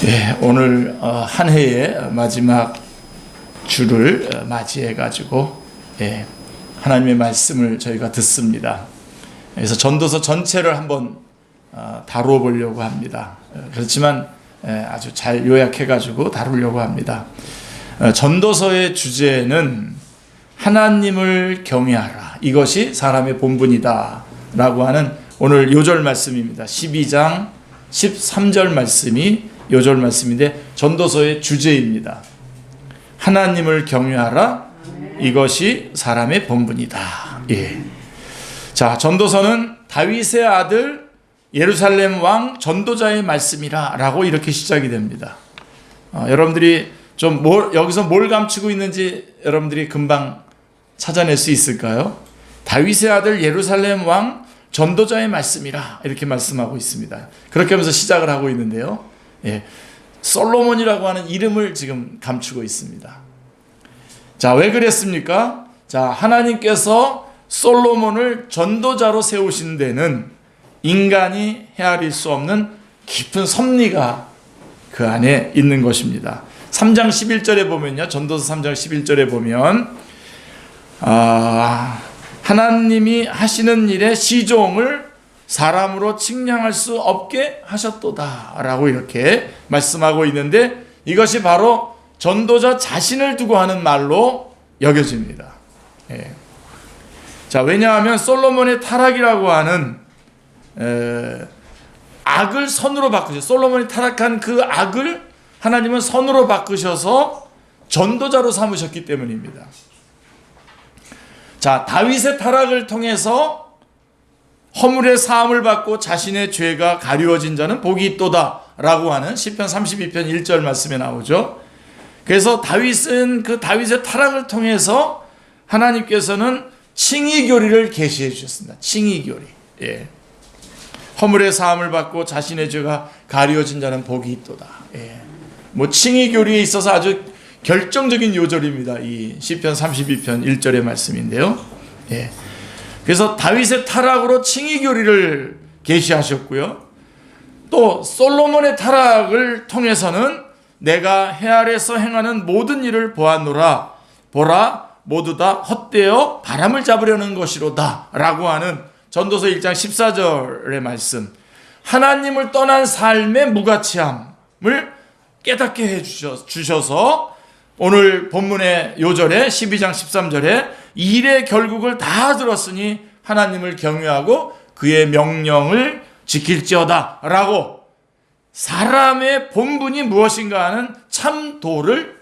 예, 오늘 한 해의 마지막 주를 맞이해 가지고 하나님의 말씀을 저희가 듣습니다. 그래서 전도서 전체를 한번 다루어 보려고 합니다. 그렇지만 아주 잘 요약해 가지고 다루려고 합니다. 전도서의 주제는 하나님을 경외하라, 이것이 사람의 본분이다 라고 하는 오늘 요절 말씀입니다. 12장 13절 말씀이 요절 말씀인데 전도서의 주제입니다. 하나님을 경외하라, 이것이 사람의 본분이다. 예. 자, 전도서는 다윗의 아들 예루살렘 왕 전도자의 말씀이라 라고 이렇게 시작이 됩니다. 여러분들이 좀 여기서 뭘 감추고 있는지 여러분들이 금방 찾아낼 수 있을까요? 다윗의 아들 예루살렘 왕 전도자의 말씀이라 이렇게 말씀하고 있습니다. 그렇게 하면서 시작을 하고 있는데요. 솔로몬이라고 하는 이름을 지금 감추고 있습니다. 자, 왜 그랬습니까? 자, 하나님께서 솔로몬을 전도자로 세우신 데는 인간이 헤아릴 수 없는 깊은 섭리가 그 안에 있는 것입니다. 3장 11절에 보면요. 전도서 3장 11절에 보면 하나님이 하시는 일의 시종을 사람으로 측량할 수 없게 하셨도다 라고 이렇게 말씀하고 있는데, 이것이 바로 전도자 자신을 두고 하는 말로 여겨집니다. 자, 왜냐하면 솔로몬의 타락이라고 하는 악을 선으로 바꾸셔. 솔로몬이 타락한 그 악을 하나님은 선으로 바꾸셔서 전도자로 삼으셨기 때문입니다. 자, 다윗의 타락을 통해서 허물의 사함을 받고 자신의 죄가 가리워진 자는 복이 있도다 라고 하는 시편 32편 1절 말씀에 나오죠. 그래서 다윗은 그 다윗의 타락을 통해서 하나님께서는 칭의교리를 계시해 주셨습니다. 칭의교리. 예. 허물의 사함을 받고 자신의 죄가 가리워진 자는 복이 있도다. 예. 뭐 칭의교리에 있어서 아주 결정적인 요절입니다. 이 시편 32편 1절의 말씀인데요. 예. 그래서 다윗의 타락으로 칭의교리를 계시하셨고요. 또 솔로몬의 타락을 통해서는 내가 해 아래서 행하는 모든 일을 보았노라, 보라 모두 다 헛되어 바람을 잡으려는 것이로다 라고 하는 전도서 1장 14절의 말씀, 하나님을 떠난 삶의 무가치함을 깨닫게 해주셔서 오늘 본문의 요절에 12장 13절에 일의 결국을 다 들었으니 하나님을 경외하고 그의 명령을 지킬지어다 라고 사람의 본분이 무엇인가 하는 참도를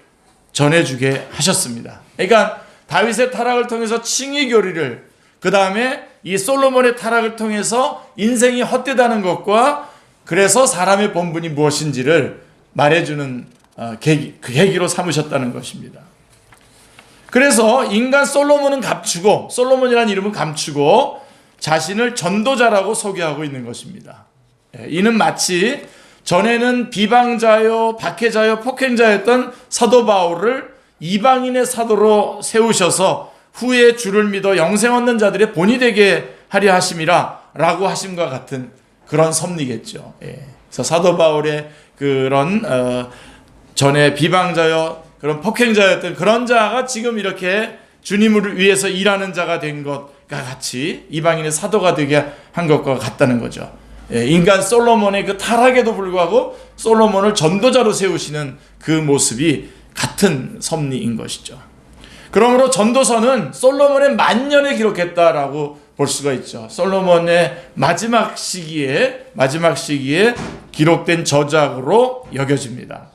전해주게 하셨습니다. 그러니까 다윗의 타락을 통해서 칭의교리를, 그 다음에 이 솔로몬의 타락을 통해서 인생이 헛되다는 것과 그래서 사람의 본분이 무엇인지를 말해주는 그 계기로 삼으셨다는 것입니다. 그래서 인간 솔로몬은 감추고, 솔로몬이라는 이름은 감추고 자신을 전도자라고 소개하고 있는 것입니다. 이는 마치 전에는 비방자요, 박해자요, 폭행자였던 사도 바울을 이방인의 사도로 세우셔서 후에 주를 믿어 영생 얻는 자들의 본이 되게 하려 하심이라 라고 하심과 같은 그런 섭리겠죠. 그래서 사도 바울의 그런 전에 비방자요, 그런 폭행자였던 그런 자가 지금 이렇게 주님을 위해서 일하는 자가 된 것과 같이 이방인의 사도가 되게 한 것과 같다는 거죠. 인간 솔로몬의 그 타락에도 불구하고 솔로몬을 전도자로 세우시는 그 모습이 같은 섭리인 것이죠. 그러므로 전도서는 솔로몬의 만년에 기록했다라고 볼 수가 있죠. 솔로몬의 마지막 시기에 기록된 저작으로 여겨집니다.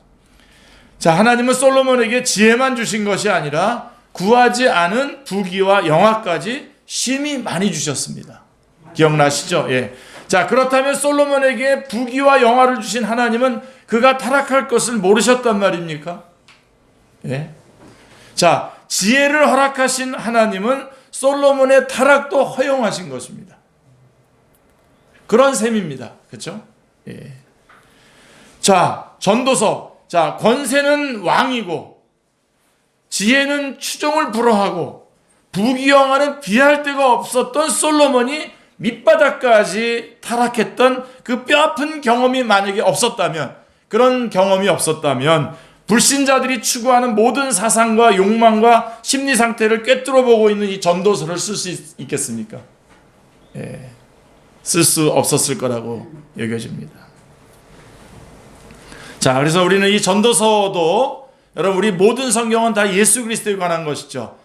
자, 하나님은 솔로몬에게 지혜만 주신 것이 아니라 구하지 않은 부귀와 영화까지 심히 많이 주셨습니다. 기억나시죠? 예. 자, 그렇다면 솔로몬에게 부귀와 영화를 주신 하나님은 그가 타락할 것을 모르셨단 말입니까? 예. 자, 지혜를 허락하신 하나님은 솔로몬의 타락도 허용하신 것입니다. 그런 셈입니다. 그렇죠? 예. 자, 전도서. 자, 권세는 왕이고 지혜는 추종을 불허하고 부귀영화는 비할 데가 없었던 솔로몬이 밑바닥까지 타락했던 그 뼈아픈 경험이 만약에 없었다면 그런 경험이 없었다면 불신자들이 추구하는 모든 사상과 욕망과 심리 상태를 꿰뚫어 보고 있는 이 전도서를 쓸 수 있겠습니까? 예, 쓸 수 없었을 거라고 여겨집니다. 자, 그래서 우리는 이 전도서도 여러분 우리 모든 성경은 다 예수 그리스도에 관한 것이죠.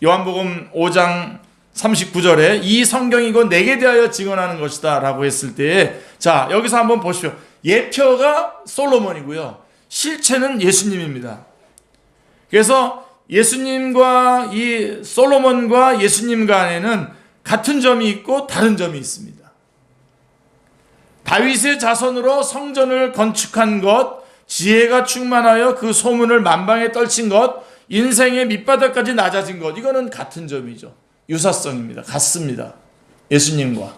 요한복음 5장 39절에 이 성경이 곧 내게 대하여 증언하는 것이다 라고 했을 때에, 자, 여기서 한번 보십시오. 예표가 솔로몬이고요, 실체는 예수님입니다. 그래서 예수님과 이 솔로몬과 예수님 간에는 같은 점이 있고 다른 점이 있습니다. 다윗의 자손으로 성전을 건축한 것, 지혜가 충만하여 그 소문을 만방에 떨친 것, 인생의 밑바닥까지 낮아진 것, 이거는 같은 점이죠. 유사성입니다. 같습니다. 예수님과.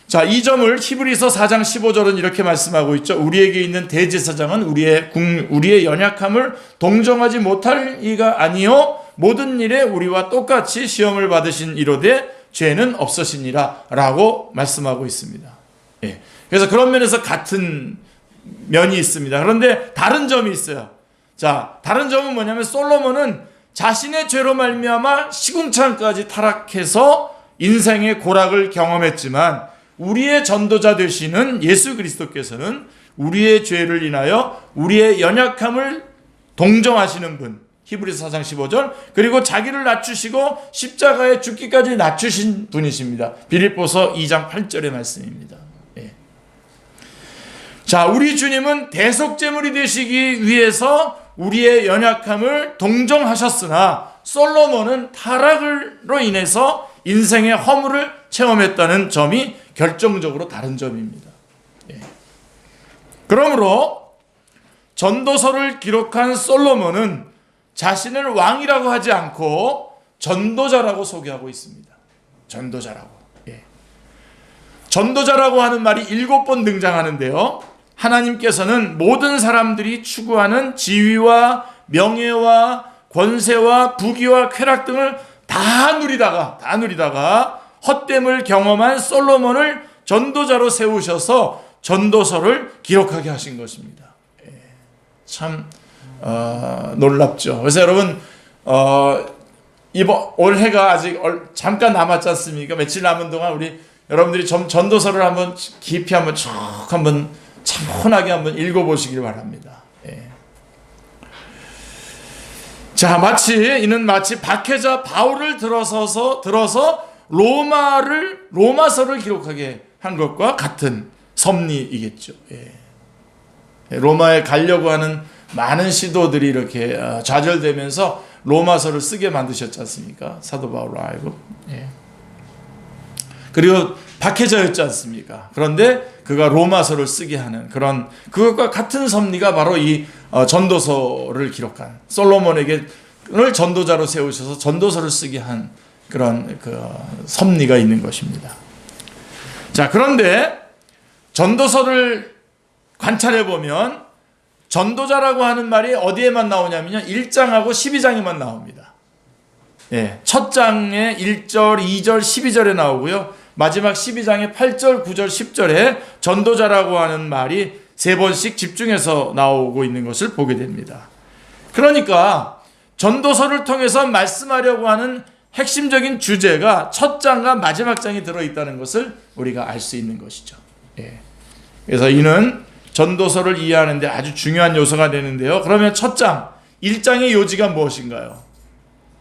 자, 이 점을 히브리서 4장 15절은 이렇게 말씀하고 있죠. 우리에게 있는 대제사장은 우리의 연약함을 동정하지 못할 이가 아니요 모든 일에 우리와 똑같이 시험을 받으신 이로되 죄는 없으시니라 라고 말씀하고 있습니다. 예. 그래서 그런 면에서 같은 면이 있습니다. 그런데 다른 점이 있어요. 자, 다른 점은 뭐냐면 솔로몬은 자신의 죄로 말미암아 시궁창까지 타락해서 인생의 고락을 경험했지만, 우리의 전도자 되시는 예수 그리스도께서는 우리의 죄를 인하여 우리의 연약함을 동정하시는 분, 히브리서 4장 15절, 그리고 자기를 낮추시고 십자가에 죽기까지 낮추신 분이십니다. 빌립보서 2장 8절의 말씀입니다. 예. 자, 우리 주님은 대속제물이 되시기 위해서 우리의 연약함을 동정하셨으나 솔로몬은 타락으로 인해서 인생의 허물을 체험했다는 점이 결정적으로 다른 점입니다. 예. 그러므로 전도서를 기록한 솔로몬은 자신을 왕이라고 하지 않고 전도자라고 소개하고 있습니다. 전도자라고. 예. 전도자라고 하는 말이 7번 등장하는데요. 하나님께서는 모든 사람들이 추구하는 지위와 명예와 권세와 부귀와 쾌락 등을 다 누리다가 헛됨을 경험한 솔로몬을 전도자로 세우셔서 전도서를 기록하게 하신 것입니다. 참 놀랍죠. 그래서 여러분 이번 올해가 아직 잠깐 남았지 않습니까? 며칠 남은 동안 우리 여러분들이 전도서를 한번 깊이 한번 쭉 한번 차분하게 한번 읽어보시길 바랍니다. 예. 자, 이는 마치 박해자 바울을 들어서 로마서를 기록하게 한 것과 같은 섭리이겠죠. 예. 로마에 가려고 하는 많은 시도들이 이렇게 좌절되면서 로마서를 쓰게 만드셨지 않습니까? 사도 바울로 알고. 예. 그리고 박해자였지 않습니까? 그런데 그가 로마서를 쓰게 하는 그것과 같은 섭리가 바로 이 전도서를 기록한 솔로몬에게 전도자로 세우셔서 전도서를 쓰게 한 그런 섭리가 있는 것입니다. 자, 그런데 전도서를 관찰해 보면 전도자라고 하는 말이 어디에만 나오냐면요, 1장하고 12장에만 나옵니다. 예, 첫 장에 1절, 2절, 12절에 나오고요. 마지막 12장의 8절, 9절, 10절에 전도자라고 하는 말이 3번씩 집중해서 나오고 있는 것을 보게 됩니다. 그러니까 전도서를 통해서 말씀하려고 하는 핵심적인 주제가 첫 장과 마지막 장이 들어있다는 것을 우리가 알 수 있는 것이죠. 예. 그래서 이는 전도서를 이해하는 데 아주 중요한 요소가 되는데요. 그러면 첫 장, 1장의 요지가 무엇인가요?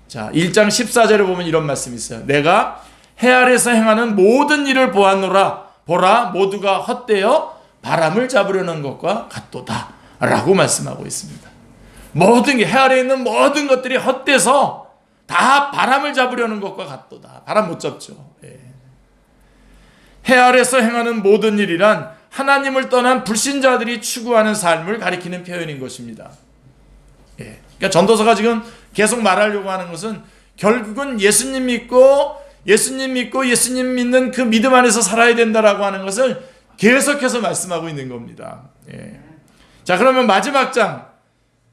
자, 1장 14절에 보면 이런 말씀이 있어요. 내가 해 아래서 행하는 모든 일을 보았노라. 보라, 모두가 헛되어 바람을 잡으려는 것과 같도다 라고 말씀하고 있습니다. 모든 게, 해 아래에 있는 모든 것들이 헛돼서 다 바람을 잡으려는 것과 같도다. 바람 못 잡죠. 예. 해 아래서 행하는 모든 일이란 하나님을 떠난 불신자들이 추구하는 삶을 가리키는 표현인 것입니다. 예. 그러니까 전도서가 지금 계속 말하려고 하는 것은 결국은 예수님 믿고 예수님 믿는 그 믿음 안에서 살아야 된다라고 하는 것을 계속해서 말씀하고 있는 겁니다. 예. 자, 그러면 마지막 장.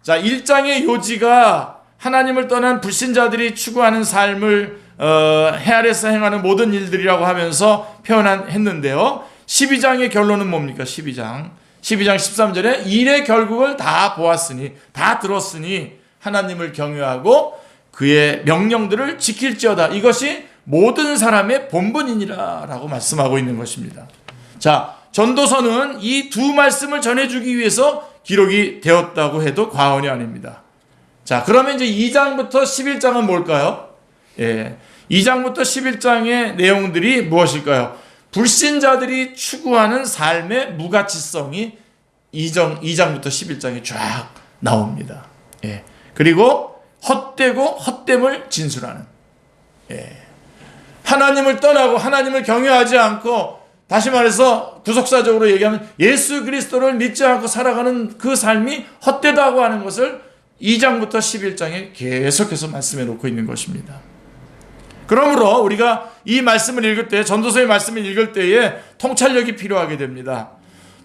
자, 1장의 요지가 하나님을 떠난 불신자들이 추구하는 삶을 해 아래서 행하는 모든 일들이라고 하면서 표현했는데요. 12장의 결론은 뭡니까? 12장 12장 13절에 일의 결국을 다 보았으니, 다 들었으니 하나님을 경외하고 그의 명령들을 지킬지어다. 이것이 모든 사람의 본분이니라 라고 말씀하고 있는 것입니다. 자, 전도서는 이 두 말씀을 전해주기 위해서 기록이 되었다고 해도 과언이 아닙니다. 자, 그러면 이제 2장부터 11장은 뭘까요? 2장부터 11장의 내용들이 무엇일까요? 불신자들이 추구하는 삶의 무가치성이 2장부터 11장에 쫙 나옵니다. 그리고 헛되고 헛됨을 진술하는, 하나님을 떠나고 하나님을 경외하지 않고, 다시 말해서 구속사적으로 얘기하면 예수 그리스도를 믿지 않고 살아가는 그 삶이 헛되다고 하는 것을 2장부터 11장에 계속해서 말씀해 놓고 있는 것입니다. 그러므로 우리가 이 말씀을 읽을 때, 전도서의 말씀을 읽을 때에 통찰력이 필요하게 됩니다.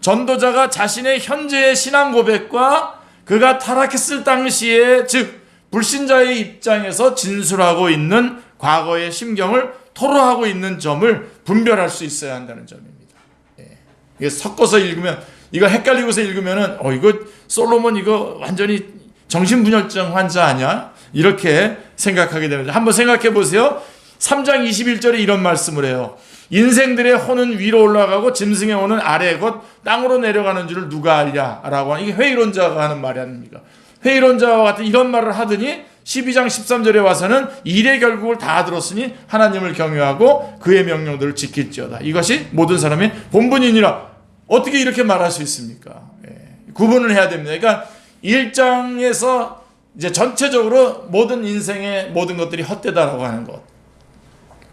전도자가 자신의 현재의 신앙 고백과 그가 타락했을 당시에, 즉 불신자의 입장에서 진술하고 있는 과거의 심경을 토로하고 있는 점을 분별할 수 있어야 한다는 점입니다. 이게 섞어서 읽으면, 이거 헷갈리고서 읽으면은 이거 솔로몬 이거 완전히 정신분열증 환자 아니야? 이렇게 생각하게 됩니다. 한번 생각해 보세요. 3장 21절에 이런 말씀을 해요. 인생들의 혼은 위로 올라가고 짐승의 혼은 아래에 곧 땅으로 내려가는 줄을 누가 알냐? 라고 하는, 이게 회의론자가 하는 말이 아닙니까? 회의론자와 같은 이런 말을 하더니 12장 13절에 와서는 일의 결국을 다 들었으니 하나님을 경외하고 그의 명령들을 지킬지어다. 이것이 모든 사람의 본분이니라. 어떻게 이렇게 말할 수 있습니까? 구분을 해야 됩니다. 그러니까 1장에서 이제 전체적으로 모든 인생의 모든 것들이 헛되다라고 하는 것.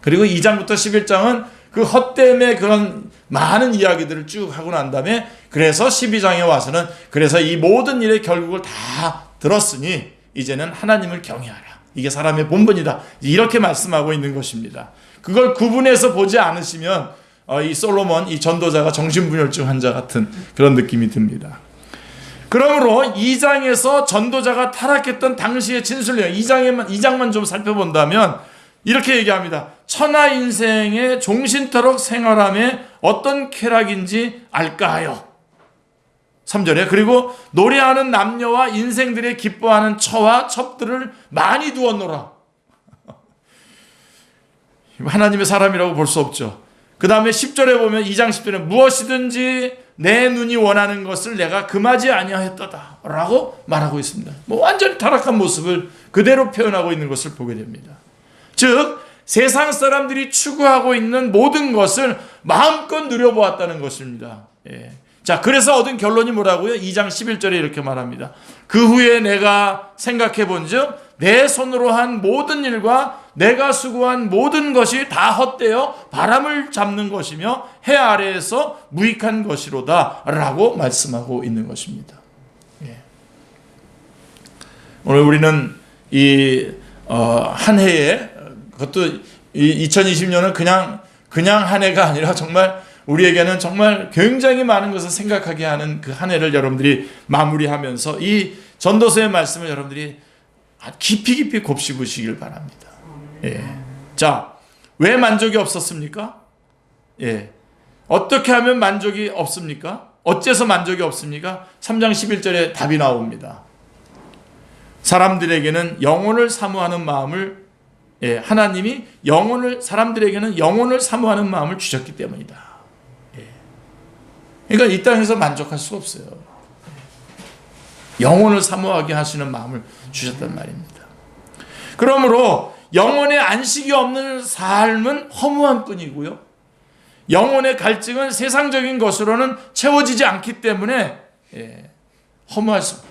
그리고 2장부터 11장은 그 헛됨의 그런 많은 이야기들을 쭉 하고 난 다음에, 그래서 12장에 와서는 그래서 이 모든 일의 결국을 다 들었으니 이제는 하나님을 경외하라. 이게 사람의 본분이다. 이렇게 말씀하고 있는 것입니다. 그걸 구분해서 보지 않으시면 이 솔로몬, 이 전도자가 정신분열증 환자 같은 그런 느낌이 듭니다. 그러므로 2장에서 전도자가 타락했던 당시의 진술 내용, 2장만 좀 살펴본다면 이렇게 얘기합니다. 천하 인생의 종신토록 생활함에 어떤 쾌락인지 알까 하여. 3절에 그리고 노래하는 남녀와 인생들의 기뻐하는 처와 첩들을 많이 두었노라. 하나님의 사람이라고 볼 수 없죠. 그 다음에 10절에 보면 2장 10절에 무엇이든지 내 눈이 원하는 것을 내가 금하지 아니하였도다 라고 말하고 있습니다. 완전히 타락한 모습을 그대로 표현하고 있는 것을 보게 됩니다. 즉 세상 사람들이 추구하고 있는 모든 것을 마음껏 누려보았다는 것입니다. 자, 그래서 얻은 결론이 뭐라고요? 2장 11절에 이렇게 말합니다. 그 후에 내가 생각해 본즉 내 손으로 한 모든 일과 내가 수고한 모든 것이 다 헛되어 바람을 잡는 것이며 해 아래에서 무익한 것이로다 라고 말씀하고 있는 것입니다. 오늘 우리는 이 한 해에, 그것도 2020년은 그냥 한 해가 아니라 정말 우리에게는 정말 굉장히 많은 것을 생각하게 하는 그 한 해를 여러분들이 마무리하면서 이 전도서의 말씀을 여러분들이 깊이 곱씹으시길 바랍니다. 자, 왜 만족이 없었습니까? 어떻게 하면 만족이 없습니까? 어째서 만족이 없습니까? 3장 11절에 답이 나옵니다. 사람들에게는 영혼을 사모하는 마음을, 하나님이 사람들에게는 영혼을 사모하는 마음을 주셨기 때문이다. 그러니까 이 땅에서 만족할 수가 없어요. 영혼을 사모하게 하시는 마음을 주셨단 말입니다. 그러므로 영혼의 안식이 없는 삶은 허무한 뿐이고요. 영혼의 갈증은 세상적인 것으로는 채워지지 않기 때문에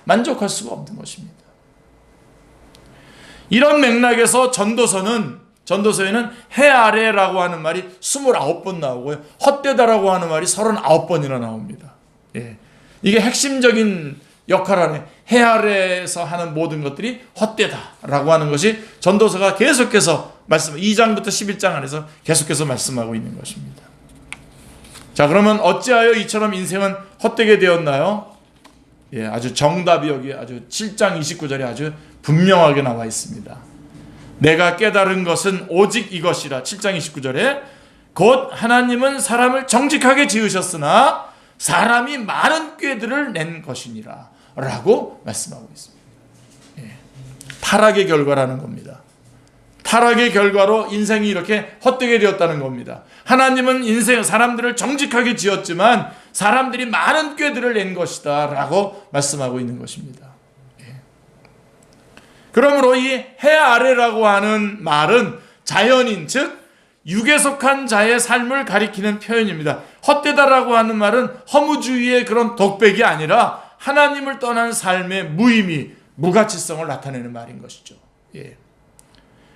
만족할 수가 없는 것입니다. 이런 맥락에서 전도서에는 해 아래라고 하는 말이 29번 나오고요. 헛되다라고 하는 말이 39번이나 나옵니다. 이게 핵심적인 역할 안에 해 아래에서 하는 모든 것들이 헛되다라고 하는 것이 전도서가 계속해서 2장부터 11장 안에서 계속해서 말씀하고 있는 것입니다. 자, 그러면 어찌하여 이처럼 인생은 헛되게 되었나요? 아주 정답이 여기 아주 7장 29절에 아주 분명하게 나와 있습니다. 내가 깨달은 것은 오직 이것이라. 7장 29절에 곧 하나님은 사람을 정직하게 지으셨으나 사람이 많은 꾀들을 낸 것이니라 라고 말씀하고 있습니다. 타락의 결과라는 겁니다. 타락의 결과로 인생이 이렇게 헛되게 되었다는 겁니다. 하나님은 사람들을 정직하게 지었지만 사람들이 많은 꾀들을 낸 것이다 라고 말씀하고 있는 것입니다. 그러므로 이 해 아래라고 하는 말은 자연인, 즉 육에 속한 자의 삶을 가리키는 표현입니다. 헛되다라고 하는 말은 허무주의의 그런 독백이 아니라 하나님을 떠난 삶의 무의미, 무가치성을 나타내는 말인 것이죠.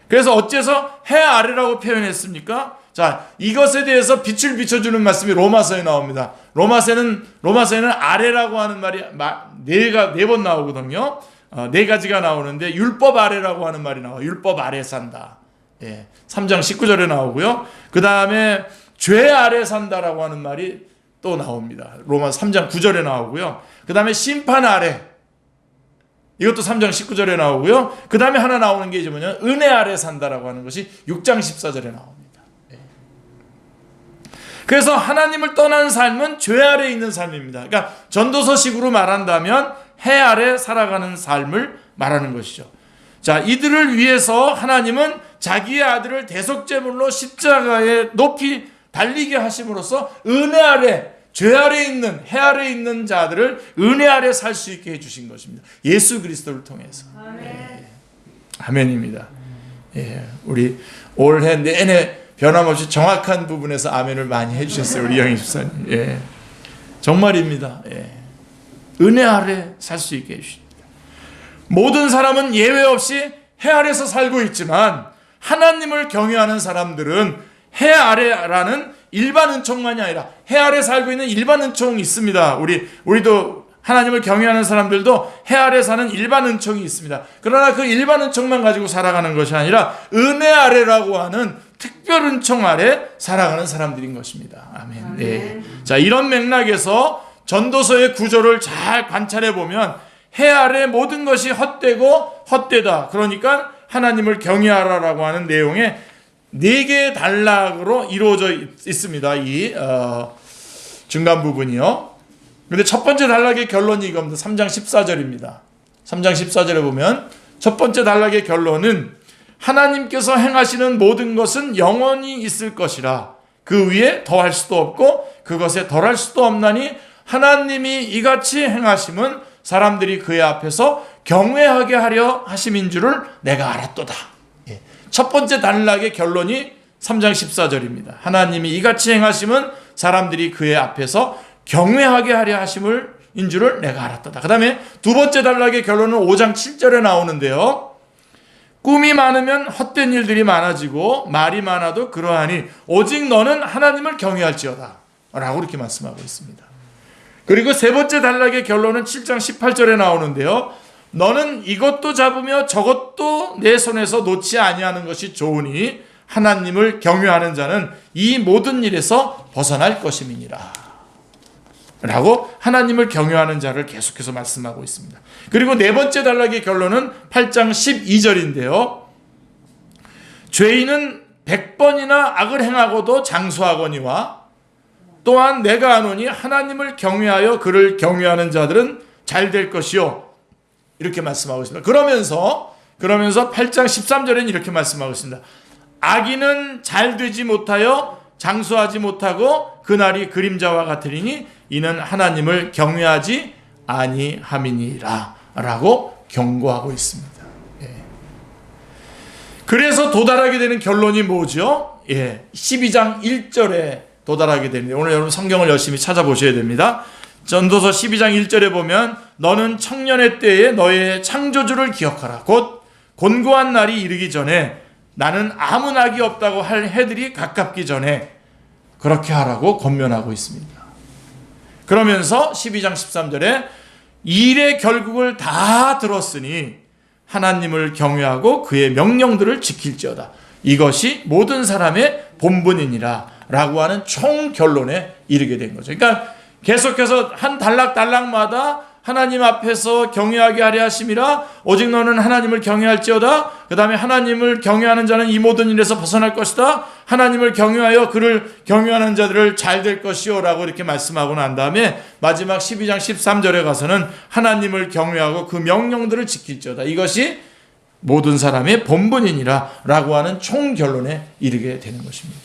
그래서 어째서 해 아래라고 표현했습니까? 자, 이것에 대해서 빛을 비춰주는 말씀이 로마서에 나옵니다. 로마서에는 아래라고 하는 말이 네 번 나오거든요. 네 가지가 나오는데 율법 아래라고 하는 말이 나와요. 율법 아래 산다. 3장 19절에 나오고요. 그 다음에 죄 아래 산다라고 하는 말이 또 나옵니다. 로마 3장 9절에 나오고요. 그 다음에 심판 아래, 이것도 3장 19절에 나오고요. 그 다음에 하나 나오는 게 이제 뭐냐면 은혜 아래 산다라고 하는 것이 6장 14절에 나옵니다. 그래서 하나님을 떠난 삶은 죄 아래 있는 삶입니다. 그러니까 전도서식으로 말한다면 해 아래 살아가는 삶을 말하는 것이죠. 자, 이들을 위해서 하나님은 자기의 아들을 대속제물로 십자가에 높이 달리게 하심으로써 은혜 아래, 죄 아래 있는, 해 아래 있는 자들을 은혜 아래 살 수 있게 해주신 것입니다. 예수 그리스도를 통해서. 아멘. 아멘입니다. 우리 올해 내내 변함없이 정확한 부분에서 아멘을 많이 해주셨어요. 우리 영희 집사님. 정말입니다. 은혜 아래 살 수 있게 해주십니다. 모든 사람은 예외 없이 해 아래서 살고 있지만 하나님을 경외하는 사람들은 해 아래라는 일반 은총만이 아니라 해 아래 살고 있는 일반 은총이 있습니다. 우리도 하나님을 경외하는 사람들도 해 아래 사는 일반 은총이 있습니다. 그러나 그 일반 은총만 가지고 살아가는 것이 아니라 은혜 아래라고 하는 특별 은총 아래 살아가는 사람들인 것입니다. 아멘. 자, 이런 맥락에서 전도서의 구조를 잘 관찰해 보면 해 아래 모든 것이 헛되고 헛되다. 그러니까 하나님을 경외하라라고 하는 내용의 4개의 단락으로 이루어져 있습니다. 이 중간 부분이요. 근데 첫 번째 단락의 결론이 이겁니다. 3장 14절입니다. 3장 14절에 보면 첫 번째 단락의 결론은 하나님께서 행하시는 모든 것은 영원히 있을 것이라 그 위에 더할 수도 없고 그것에 덜할 수도 없나니 하나님이 이같이 행하심은 사람들이 그의 앞에서 경외하게 하려 하심인 줄을 내가 알았도다. 첫 번째 단락의 결론이 3장 14절입니다. 하나님이 이같이 행하심은 사람들이 그의 앞에서 경외하게 하려 하심을 인 줄을 내가 알았도다. 그 다음에 두 번째 단락의 결론은 5장 7절에 나오는데요. 꿈이 많으면 헛된 일들이 많아지고 말이 많아도 그러하니 오직 너는 하나님을 경외할지어다 라고 이렇게 말씀하고 있습니다. 그리고 세 번째 단락의 결론은 7장 18절에 나오는데요. 너는 이것도 잡으며 저것도 내 손에서 놓지 아니하는 것이 좋으니 하나님을 경외하는 자는 이 모든 일에서 벗어날 것임이니라 라고 하나님을 경외하는 자를 계속해서 말씀하고 있습니다. 그리고 네 번째 단락의 결론은 8장 12절인데요. 죄인은 100번이나 악을 행하고도 장수하거니와 또한 내가 아노니 하나님을 경외하여 그를 경외하는 자들은 잘 될 것이요 이렇게 말씀하고 있습니다. 그러면서 8장 13절에는 이렇게 말씀하고 있습니다. 악인은 잘 되지 못하여 장수하지 못하고 그날이 그림자와 같으리니 이는 하나님을 경외하지 아니함이니라 라고 경고하고 있습니다. 그래서 도달하게 되는 결론이 뭐죠? 12장 1절에 도달하게 됩니다. 오늘 여러분 성경을 열심히 찾아보셔야 됩니다. 전도서 12장 1절에 보면 너는 청년의 때에 너의 창조주를 기억하라. 곧 곤고한 날이 이르기 전에 나는 아무 낙이 없다고 할 해들이 가깝기 전에 그렇게 하라고 권면하고 있습니다. 그러면서 12장 13절에 일의 결국을 다 들었으니 하나님을 경외하고 그의 명령들을 지킬지어다. 이것이 모든 사람의 본분이니라 라고 하는 총 결론에 이르게 된 거죠. 그러니까 계속해서 한 단락마다 하나님 앞에서 경외하게 하려 하심이라. 오직 너는 하나님을 경외할지어다. 그 다음에 하나님을 경외하는 자는 이 모든 일에서 벗어날 것이다. 하나님을 경외하여 그를 경외하는 자들을 잘 될 것이요 라고 이렇게 말씀하고 난 다음에 마지막 12장 13절에 가서는 하나님을 경외하고 그 명령들을 지킬지어다. 이것이 모든 사람의 본분이니라 라고 하는 총결론에 이르게 되는 것입니다.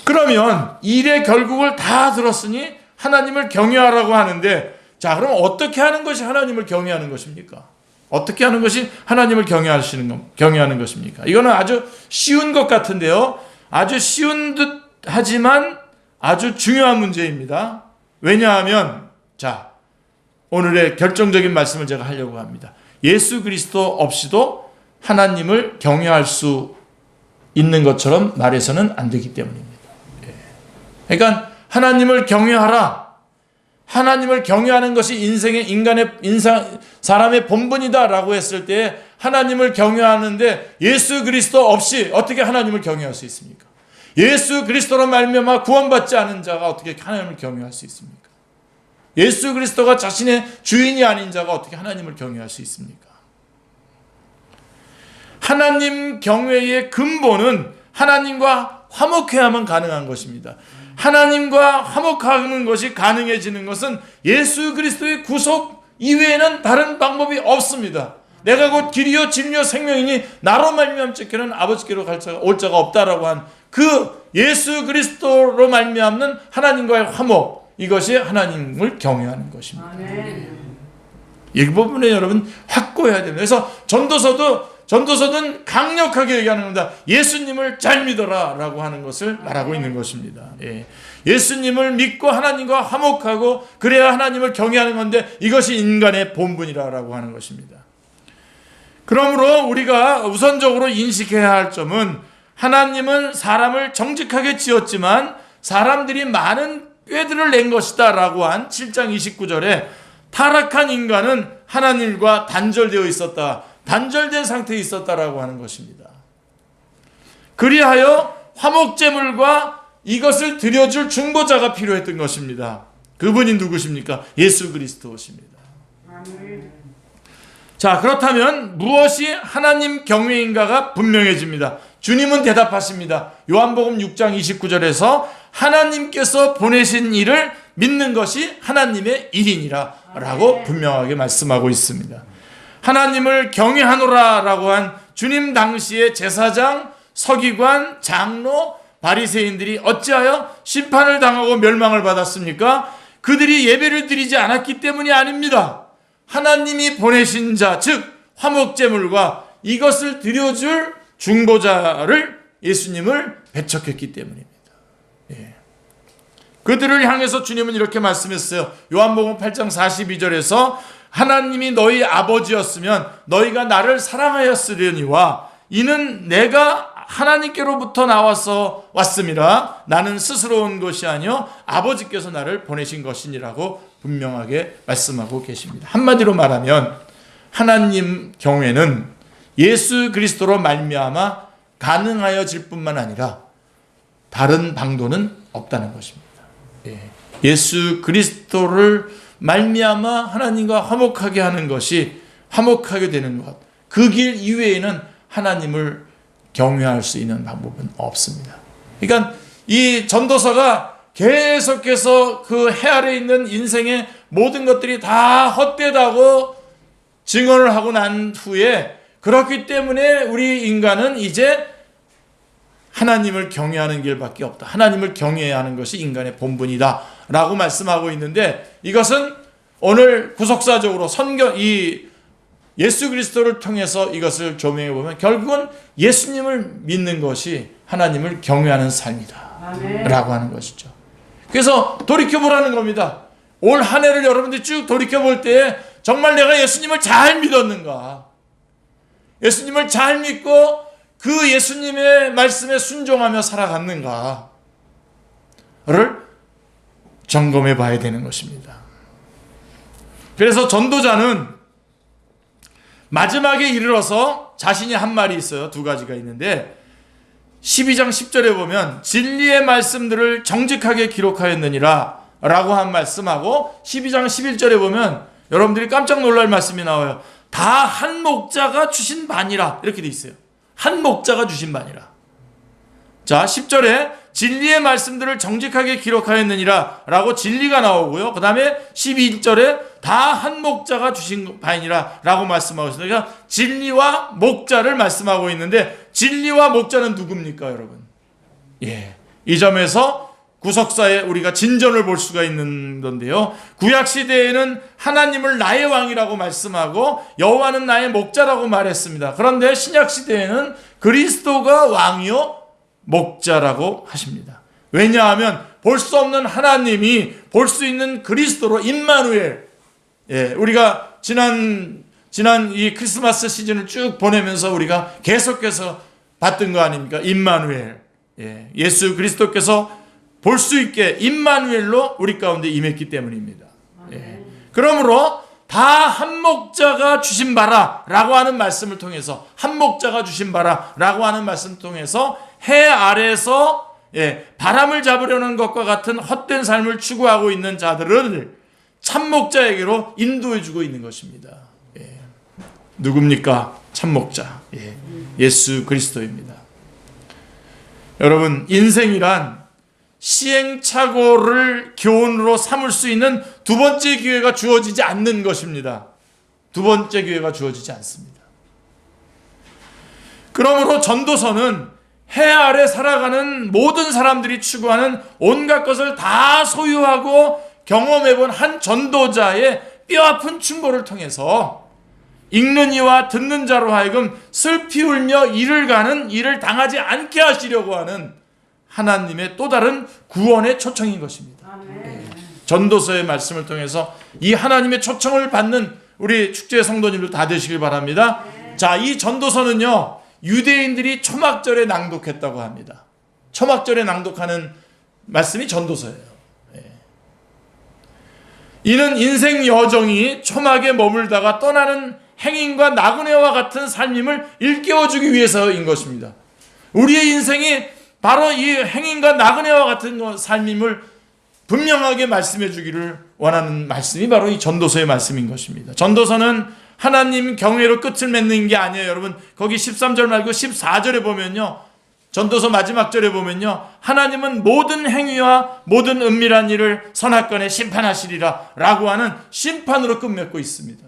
그러면 일의 결국을 다 들었으니 하나님을 경외하라고 하는데, 자, 그럼 어떻게 하는 것이 하나님을 경외하는 것입니까? 어떻게 하는 것이 하나님을 경외하는 것입니까? 이거는 아주 쉬운 것 같은데요. 아주 쉬운 듯 하지만 아주 중요한 문제입니다. 왜냐하면, 자, 오늘의 결정적인 말씀을 제가 하려고 합니다. 예수 그리스도 없이도 하나님을 경외할 수 있는 것처럼 말해서는 안 되기 때문입니다. 그러니까 하나님을 경외하라. 하나님을 경외하는 것이 사람의 본분이다라고 했을 때 하나님을 경외하는데 예수 그리스도 없이 어떻게 하나님을 경외할 수 있습니까? 예수 그리스도로 말미암아 구원받지 않은 자가 어떻게 하나님을 경외할 수 있습니까? 예수 그리스도가 자신의 주인이 아닌 자가 어떻게 하나님을 경외할 수 있습니까? 하나님 경외의 근본은 하나님과 화목해야만 가능한 것입니다. 하나님과 화목하는 것이 가능해지는 것은 예수 그리스도의 구속 이외에는 다른 방법이 없습니다. 내가 곧 길이요 진리요 생명이니 나로 말미암지께는 아버지께로 올 자가 없다라고 한 그 예수 그리스도로 말미암는 하나님과의 화목, 이것이 하나님을 경외하는 것입니다. 이 부분에 여러분 확고해야 됩니다. 그래서 전도서는 강력하게 얘기하는 겁니다. 예수님을 잘 믿어라 라고 하는 것을 말하고 있는 것입니다. 예수님을 믿고 하나님과 화목하고 그래야 하나님을 경외하는 건데 이것이 인간의 본분이라고 하는 것입니다. 그러므로 우리가 우선적으로 인식해야 할 점은, 하나님은 사람을 정직하게 지었지만 사람들이 많은 꾀들을 낸 것이다 라고 한 7장 29절에 타락한 인간은 하나님과 단절되어 있었다, 단절된 상태에 있었다라고 하는 것입니다. 그리하여 화목제물과 이것을 드려줄 중보자가 필요했던 것입니다. 그분이 누구십니까? 예수 그리스도십니다. 자, 그렇다면 무엇이 하나님 경외인가가 분명해집니다. 주님은 대답하십니다. 요한복음 6장 29절에서 하나님께서 보내신 일을 믿는 것이 하나님의 일이니라 라고 분명하게 말씀하고 있습니다. 하나님을 경외하노라 라고 한 주님 당시의 제사장, 서기관, 장로, 바리새인들이 어찌하여 심판을 당하고 멸망을 받았습니까? 그들이 예배를 드리지 않았기 때문이 아닙니다. 하나님이 보내신 자, 즉 화목제물과 이것을 드려줄 중보자를, 예수님을 배척했기 때문입니다. 그들을 향해서 주님은 이렇게 말씀했어요. 요한복음 8장 42절에서 하나님이 너희 아버지였으면 너희가 나를 사랑하였으려니와 이는 내가 하나님께로부터 나와서 왔음이라. 나는 스스로 온 것이 아니요 아버지께서 나를 보내신 것이니라고 분명하게 말씀하고 계십니다. 한마디로 말하면 하나님 경외는 예수 그리스도로 말미암아 가능하여질 뿐만 아니라 다른 방도는 없다는 것입니다. 예수 그리스도를 말미암아 하나님과 화목하게 하는 것이, 화목하게 되는 것, 그 길 이외에는 하나님을 경외할 수 있는 방법은 없습니다. 그러니까 이 전도서가 계속해서 그 해 아래 있는 인생의 모든 것들이 다 헛되다고 증언을 하고 난 후에, 그렇기 때문에 우리 인간은 이제 하나님을 경외하는 길밖에 없다, 하나님을 경외해야 하는 것이 인간의 본분이다 라고 말씀하고 있는데, 이것은 오늘 구속사적으로 이 예수 그리스도를 통해서 이것을 조명해 보면 결국은 예수님을 믿는 것이 하나님을 경외하는 삶이다 라고 하는 것이죠. 그래서 돌이켜보라는 겁니다. 올 한 해를 여러분들이 쭉 돌이켜볼 때 정말 내가 예수님을 잘 믿었는가, 예수님을 잘 믿고 그 예수님의 말씀에 순종하며 살아갔는가를 점검해 봐야 되는 것입니다. 그래서 전도자는 마지막에 이르러서 자신이 한 말이 있어요. 두 가지가 있는데 12장 10절에 보면 진리의 말씀들을 정직하게 기록하였느니라 라고 한 말씀하고, 12장 11절에 보면 여러분들이 깜짝 놀랄 말씀이 나와요. 다 한 목자가 주신 바니라 이렇게 돼 있어요. 한 목자가 주신 바니라. 자, 10절에 진리의 말씀들을 정직하게 기록하였느니라 라고 진리가 나오고요. 그 다음에 12절에 다 한 목자가 주신 바니라 라고 말씀하고 있습니다. 그러니까 진리와 목자를 말씀하고 있는데, 진리와 목자는 누굽니까, 여러분? 예, 이 점에서 구속사에 우리가 진전을 볼 수가 있는 건데요. 구약 시대에는 하나님을 나의 왕이라고 말씀하고 여호와는 나의 목자라고 말했습니다. 그런데 신약 시대에는 그리스도가 왕이요 목자라고 하십니다. 왜냐하면 볼 수 없는 하나님이 볼 수 있는 그리스도로 임마누엘, 예, 우리가 지난 이 크리스마스 시즌을 쭉 보내면서 우리가 계속해서 봤던 거 아닙니까? 임마누엘, 예, 예수 그리스도께서 볼 수 있게 임마누엘로 우리 가운데 임했기 때문입니다. 예. 그러므로 다 한 목자가 주신 바라 라고 하는 말씀을 통해서, 한 목자가 주신 바라 라고 하는 말씀을 통해서 해 아래서, 예, 바람을 잡으려는 것과 같은 헛된 삶을 추구하고 있는 자들을 참 목자에게로 인도해 주고 있는 것입니다. 예. 누굽니까? 참 목자, 예, 예수 그리스도입니다. 여러분, 인생이란 시행착오를 교훈으로 삼을 수 있는 두 번째 기회가 주어지지 않는 것입니다. 두 번째 기회가 주어지지 않습니다. 그러므로 전도서는 해 아래 살아가는 모든 사람들이 추구하는 온갖 것을 다 소유하고 경험해본 한 전도자의 뼈아픈 충고를 통해서 읽는 이와 듣는 자로 하여금 슬피 울며 이를 가는 일을 당하지 않게 하시려고 하는 하나님의 또 다른 구원의 초청인 것입니다. 네. 전도서의 말씀을 통해서 이 하나님의 초청을 받는 우리 축제 성도님들 다 되시길 바랍니다. 자, 이 전도서는요, 유대인들이 초막절에 낭독했다고 합니다. 초막절에 낭독하는 말씀이 전도서예요. 네. 이는 인생 여정이 초막에 머물다가 떠나는 행인과 나그네와 같은 삶임을 일깨워주기 위해서인 것입니다. 우리의 인생이 바로 이 행인과 나그네와 같은 삶임을 분명하게 말씀해 주기를 원하는 말씀이 바로 이 전도서의 말씀인 것입니다. 전도서는 하나님 경외로 끝을 맺는 게 아니에요. 여러분, 거기 13절 말고 14절에 보면요, 전도서 마지막 절에 보면요, 하나님은 모든 행위와 모든 은밀한 일을 선악간에 심판하시리라 라고 하는 심판으로 끝맺고 있습니다.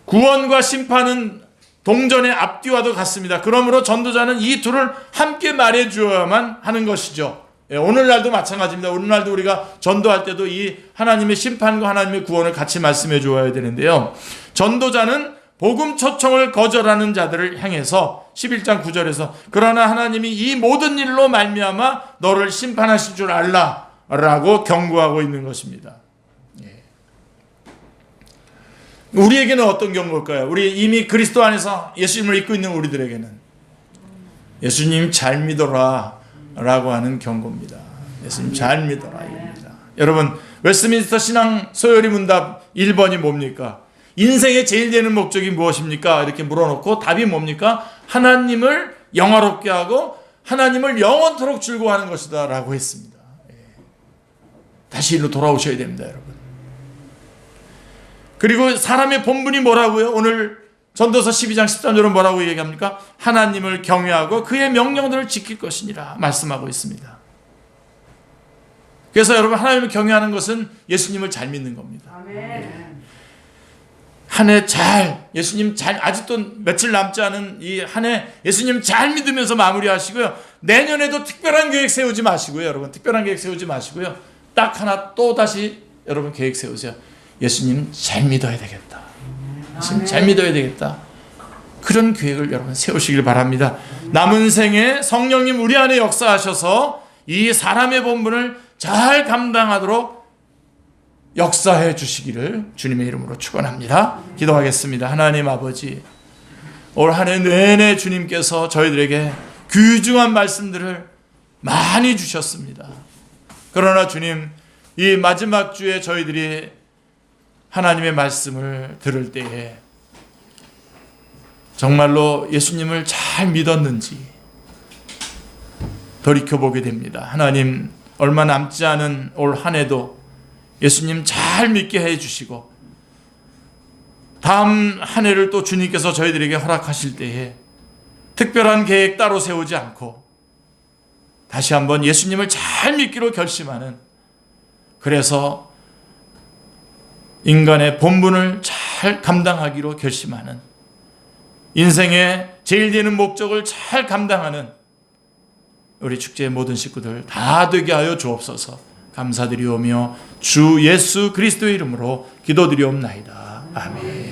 구원과 심판은 동전의 앞뒤와도 같습니다. 그러므로 전도자는 이 둘을 함께 말해 주어야만 하는 것이죠. 예, 오늘날도 마찬가지입니다. 오늘날도 우리가 전도할 때도 이 하나님의 심판과 하나님의 구원을 같이 말씀해 주어야 되는데요. 전도자는 복음 초청을 거절하는 자들을 향해서 11장 9절에서 그러나 하나님이 이 모든 일로 말미암아 너를 심판하실 줄 알라 라고 경고하고 있는 것입니다. 우리에게는 어떤 경고일까요? 우리 이미 그리스도 안에서 예수님을 믿고 있는 우리들에게는 예수님 잘 믿어라 라고 하는 경고입니다. 예수님 잘 믿어라 이겁니다. 여러분, 웨스트민스터 신앙 소요리 문답 1번이 뭡니까? 인생의 제일 되는 목적이 무엇입니까? 이렇게 물어놓고 답이 뭡니까? 하나님을 영화롭게 하고 하나님을 영원토록 즐거워하는 것이다 라고 했습니다. 다시 일로 돌아오셔야 됩니다, 여러분. 그리고 사람의 본분이 뭐라고요? 오늘 전도서 12장 13절은 뭐라고 얘기합니까? 하나님을 경외하고 그의 명령들을 지킬 것이니라 말씀하고 있습니다. 그래서 여러분, 하나님을 경외하는 것은 예수님을 잘 믿는 겁니다. 한 해 잘, 예수님 잘, 아직도 며칠 남지 않은 이 한 해 예수님 잘 믿으면서 마무리하시고요. 내년에도 특별한 계획 세우지 마시고요. 여러분, 특별한 계획 세우지 마시고요. 딱 하나 또 다시 여러분 계획 세우세요. 예수님 잘 믿어야 되겠다. 예수님 잘 믿어야 되겠다. 그런 계획을 여러분 세우시길 바랍니다. 남은 생에 성령님 우리 안에 역사하셔서 이 사람의 본분을 잘 감당하도록 역사해 주시기를 주님의 이름으로 축원합니다. 기도하겠습니다. 하나님 아버지, 올 한 해 내내 주님께서 저희들에게 귀중한 말씀들을 많이 주셨습니다. 그러나 주님, 이 마지막 주에 저희들이 하나님의 말씀을 들을 때에 정말로 예수님을 잘 믿었는지 돌이켜보게 됩니다. 하나님, 얼마 남지 않은 올 한 해도 예수님 잘 믿게 해주시고 다음 한 해를 또 주님께서 저희들에게 허락하실 때에 특별한 계획 따로 세우지 않고 다시 한번 예수님을 잘 믿기로 결심하는, 그래서 인간의 본분을 잘 감당하기로 결심하는, 인생의 제일 되는 목적을 잘 감당하는 우리 축제의 모든 식구들 다 되게 하여 주옵소서. 감사드리오며 주 예수 그리스도의 이름으로 기도드리옵나이다. 아멘.